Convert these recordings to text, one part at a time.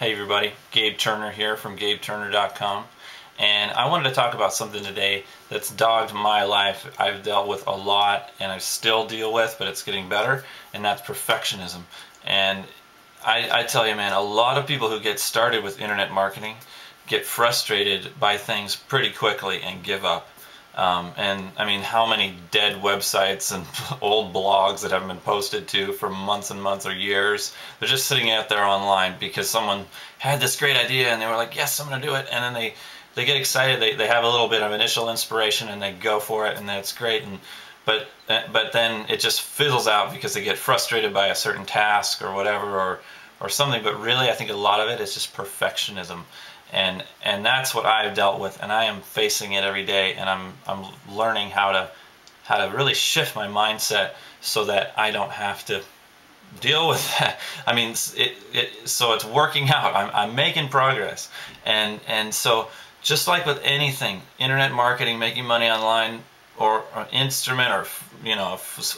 Hey everybody, Gabe Turner here from GabeTurner.com, and I wanted to talk about something today that's dogged my life. I've dealt with a lot and I still deal with, but it's getting better, and that's perfectionism. And I tell you, man, a lot of people who get started with internet marketing get frustrated by things pretty quickly and give up. And I mean, how many dead websites and old blogs that haven't been posted to for months and months or years, they're just sitting out there online because someone had this great idea and they were like, yes, I'm going to do it. And then they get excited, they have a little bit of initial inspiration and they go for it, and that's great. But then it just fizzles out because they get frustrated by a certain task or whatever, or something. But really, I think a lot of it is just perfectionism. And that's what I've dealt with, and I am facing it every day, and I'm learning how to really shift my mindset so that I don't have to deal with that. I mean, so it's working out. I'm making progress, and so just like with anything, internet marketing, making money online, or an instrument, or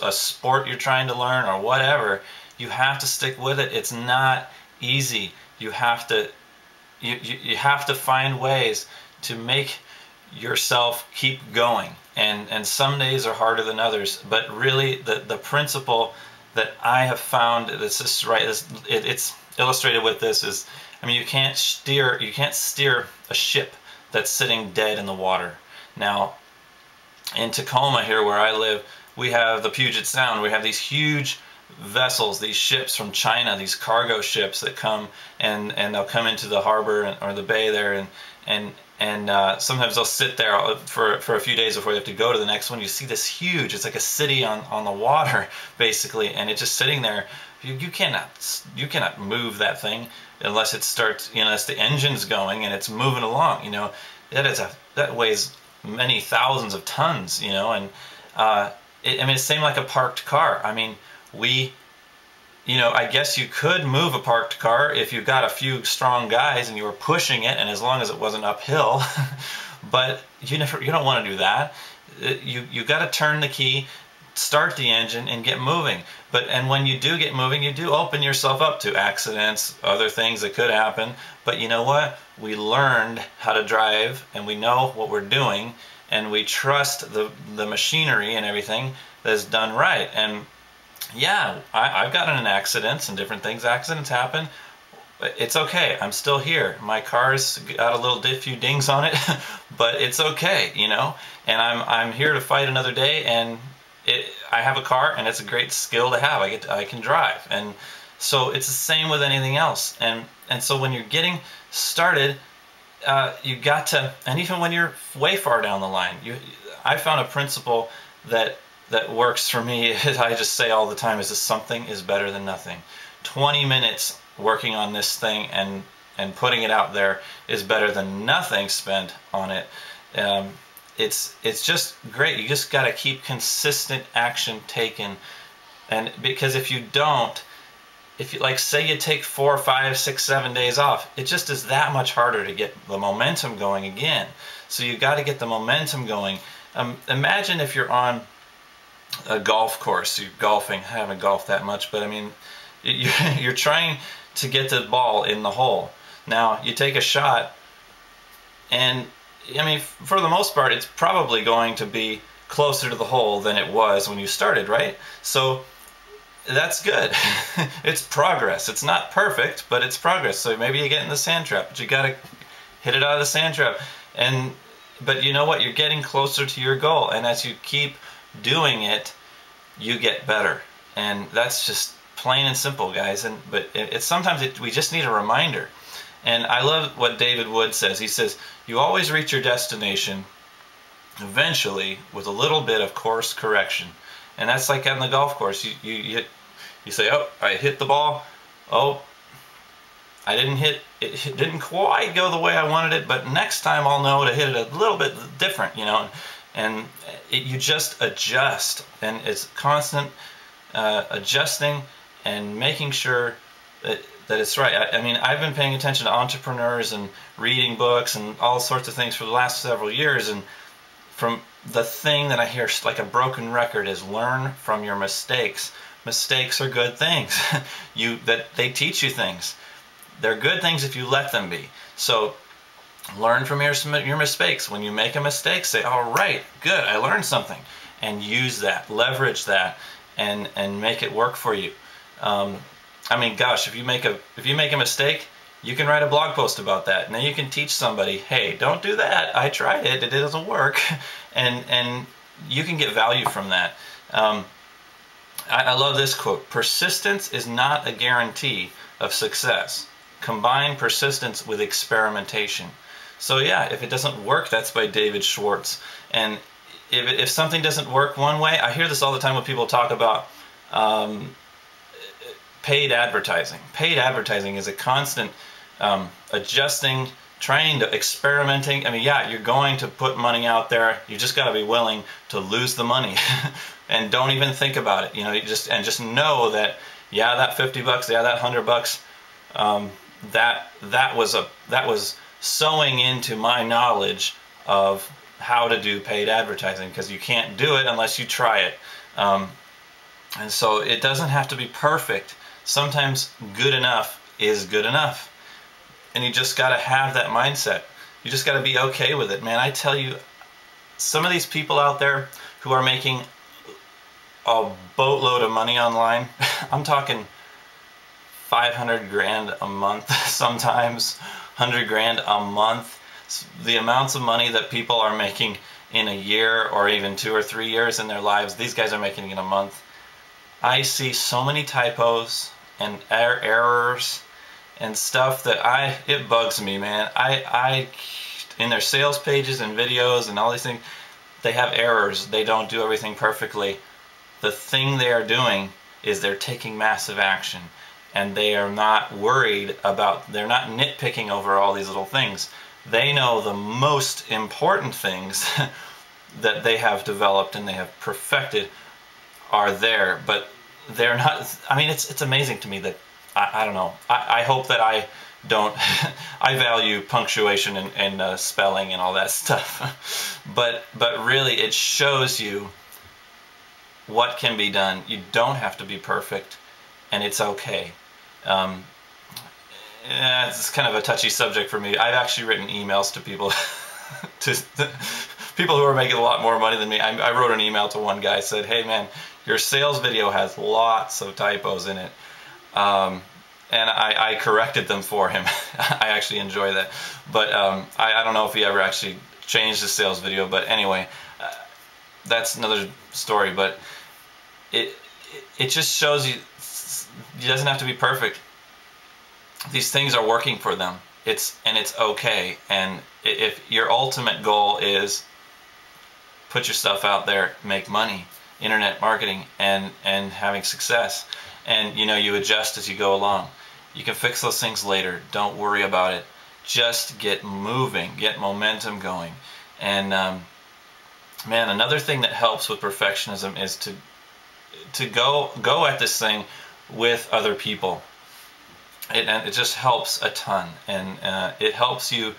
a sport you're trying to learn, or whatever, you have to stick with it. It's not easy. You have to find ways to make yourself keep going, and some days are harder than others, but really the principle that I have found that's just right, it's illustrated with this is, I mean, you can't steer a ship that's sitting dead in the water. Now in Tacoma here where I live, we have the Puget Sound. We have these huge vessels, these ships from China, these cargo ships that come and they'll come into the harbor or the bay there, and sometimes they'll sit there for a few days before they have to go to the next one. You see this huge, it's like a city on the water basically, and it's just sitting there. You cannot move that thing unless it starts, unless the engine's going and it's moving along. That weighs many thousands of tons, and I mean, it's same like a parked car. I mean, I guess you could move a parked car if you got a few strong guys and you were pushing it, and as long as it wasn't uphill. But you don't want to do that. You got to turn the key, start the engine, and get moving. And when you do get moving, you do open yourself up to accidents, other things that could happen. But you know what? We learned how to drive, and we know what we're doing, and we trust the machinery and everything that's done right. And yeah, I've gotten in accidents and different things. Accidents happen. It's okay. I'm still here. My car's got a few dings on it, but it's okay, And I'm here to fight another day. And I have a car, and it's a great skill to have. I can drive, and so it's the same with anything else. And so when you're getting started, you got to, and even when you're way far down the line, I found a principle that works for me, as I just say all the time, is that something is better than nothing. 20 minutes working on this thing and putting it out there is better than nothing spent on it. It's just great. You just got to keep consistent action taken, and because if you don't, like say you take 4, 5, 6, 7 days off, it just is that much harder to get the momentum going again. So you got to get the momentum going. Imagine if you're on a golf course, you're golfing. I haven't golfed that much, but I mean, you're trying to get the ball in the hole. Now you take a shot, and I mean, for the most part, it's probably going to be closer to the hole than it was when you started, right? So that's good. It's progress. It's not perfect, but it's progress. So maybe you get in the sand trap, but you got to hit it out of the sand trap. But you know what? You're getting closer to your goal, and as you keep doing it, you get better. And that's just plain and simple, guys. But sometimes we just need a reminder. And I love what David Wood says. He says, you always reach your destination eventually with a little bit of course correction. And that's like on the golf course. You say, oh, I hit the ball. Oh, I didn't hit it. It didn't quite go the way I wanted it, but next time I'll know to hit it a little bit different, And you just adjust, and it's constant adjusting and making sure that it's right. I mean, I've been paying attention to entrepreneurs and reading books and all sorts of things for the last several years, and from the thing that I hear like a broken record is learn from your mistakes. Mistakes are good things. That they teach you things. They're good things if you let them be. So learn from your mistakes. When you make a mistake, say, all right, good, I learned something. And use that, leverage that, and make it work for you. I mean, gosh, if you make a mistake, you can write a blog post about that. And then you can teach somebody, hey, don't do that. I tried it, it doesn't work. And you can get value from that. I love this quote: persistence is not a guarantee of success. Combine persistence with experimentation. So yeah, if it doesn't work, that's by David Schwartz. And if something doesn't work one way, I hear this all the time when people talk about paid advertising. Paid advertising is a constant adjusting, trying to experimenting. I mean, yeah, you're going to put money out there. You just got to be willing to lose the money, and don't even think about it. You know, just know that, yeah, that $50, yeah, that $100, that was sowing into my knowledge of how to do paid advertising, because you can't do it unless you try it. And so it doesn't have to be perfect. Sometimes good enough is good enough. And you just got to have that mindset. You just got to be okay with it. Man, I tell you, some of these people out there who are making a boatload of money online, I'm talking 500 grand a month, sometimes 100 grand a month. The amounts of money that people are making in a year or even 2 or 3 years in their lives, these guys are making in a month. I see so many typos and errors and stuff that it bugs me, man. I in their sales pages and videos and all these things, they have errors. They don't do everything perfectly. The thing they are doing is they're taking massive action, and they are not worried about, they're not nitpicking over all these little things. They know the most important things that they have developed and they have perfected are there, but they're not. I mean, it's amazing to me that I don't know. I hope that I don't. I value punctuation and spelling and all that stuff, but really it shows you what can be done. You don't have to be perfect, and it's okay. It's kind of a touchy subject for me. I've actually written emails to people, to people who are making a lot more money than me. I wrote an email to one guy, said, hey man, your sales video has lots of typos in it. And I corrected them for him. I actually enjoy that. But I don't know if he ever actually changed the sales video, but anyway, that's another story. But it just shows you, it doesn't have to be perfect. These things are working for them. It's okay. And if your ultimate goal is put your stuff out there, make money, internet marketing, and having success, and you adjust as you go along. You can fix those things later. Don't worry about it. Just get moving, get momentum going. And man, another thing that helps with perfectionism is to go at this thing with other people. It just helps a ton, and it helps you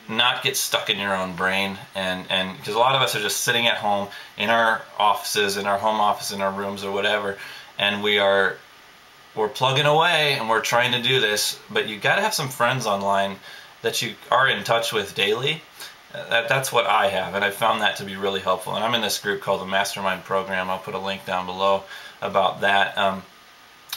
not get stuck in your own brain, and because a lot of us are just sitting at home in our offices, in our home office, in our rooms or whatever, and we're plugging away and we're trying to do this, but you got to have some friends online that you are in touch with daily. That's what I have, and I found that to be really helpful. And I'm in this group called the Mastermind Program. I'll put a link down below about that.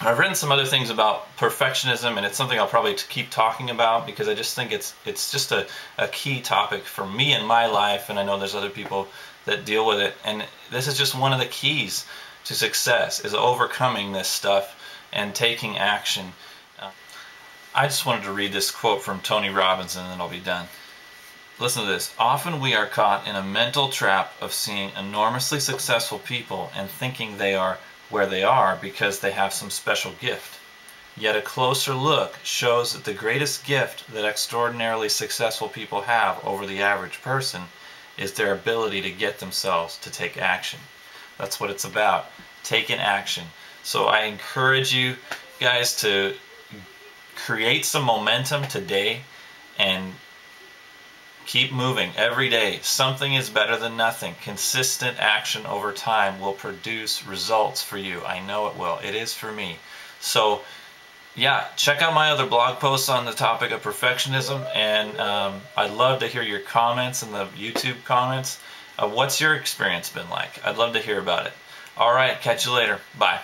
I've written some other things about perfectionism, and it's something I'll probably keep talking about, because I just think it's just a key topic for me in my life, and I know there's other people that deal with it. And this is just one of the keys to success, is overcoming this stuff and taking action. I just wanted to read this quote from Tony Robbins, and then I'll be done. Listen to this. Often we are caught in a mental trap of seeing enormously successful people and thinking they are where they are because they have some special gift. Yet a closer look shows that the greatest gift that extraordinarily successful people have over the average person is their ability to get themselves to take action. That's what it's about, taking action. So I encourage you guys to create some momentum today and keep moving every day. Something is better than nothing. Consistent action over time will produce results for you. I know it will. It is for me. So Yeah, check out my other blog posts on the topic of perfectionism, and I'd love to hear your comments in the YouTube comments. What's your experience been like? I'd love to hear about it. All right, catch you later. Bye.